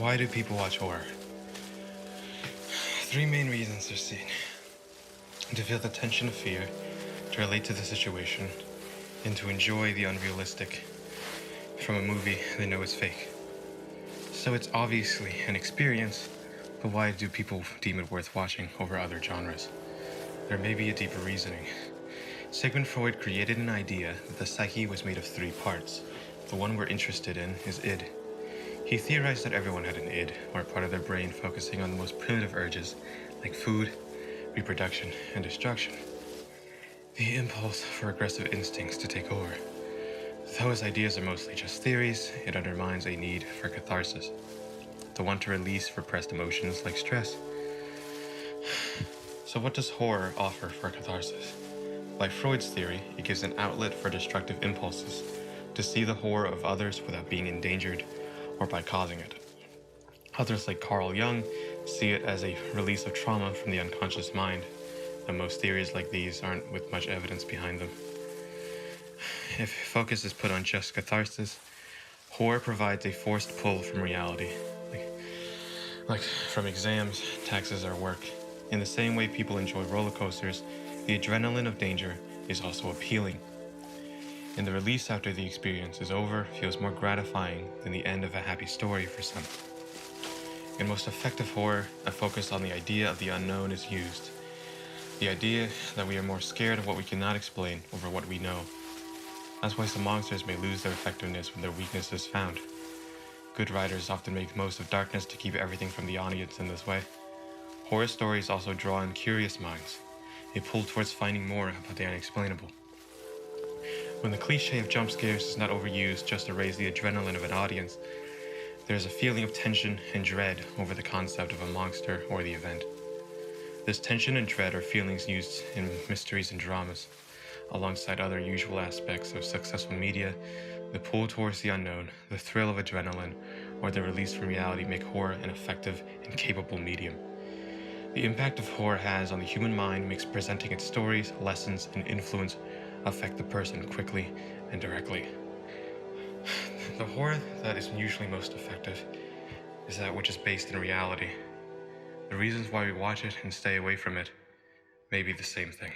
Why do people watch horror? Three main reasons are seen. To feel the tension of fear, to relate to the situation, and to enjoy the unrealistic from a movie they know is fake. So it's obviously an experience, but why do people deem it worth watching over other genres? There may be a deeper reasoning. Sigmund Freud created an idea that the psyche was made of three parts. The one we're interested in is id. He theorized that everyone had an id, or part of their brain focusing on the most primitive urges, like food, reproduction, and destruction. The impulse for aggressive instincts to take over. Though his ideas are mostly just theories, it undermines a need for catharsis, the one to release repressed emotions like stress. So what does horror offer for catharsis? By Freud's theory, it gives an outlet for destructive impulses, to see the horror of others without being endangered or by causing it. Others like Carl Jung see it as a release of trauma from the unconscious mind, and most theories like these aren't with much evidence behind them. If focus is put on just catharsis, horror provides a forced pull from reality, like from exams, taxes, or work. In the same way people enjoy roller coasters, the adrenaline of danger is also appealing. And the release after the experience is over feels more gratifying than the end of a happy story for some. In most effective horror, a focus on the idea of the unknown is used. The idea that we are more scared of what we cannot explain over what we know. That's why some monsters may lose their effectiveness when their weakness is found. Good writers often make most of darkness to keep everything from the audience in this way. Horror stories also draw in curious minds. They pull towards finding more about the unexplainable. When the cliche of jump scares is not overused just to raise the adrenaline of an audience, there is a feeling of tension and dread over the concept of a monster or the event. This tension and dread are feelings used in mysteries and dramas. Alongside other usual aspects of successful media, the pull towards the unknown, the thrill of adrenaline, or the release from reality make horror an effective and capable medium. The impact of horror has on the human mind makes presenting its stories, lessons, and influence affect the person quickly and directly. The horror that is usually most effective is that which is based in reality. The reasons why we watch it and stay away from it may be the same thing.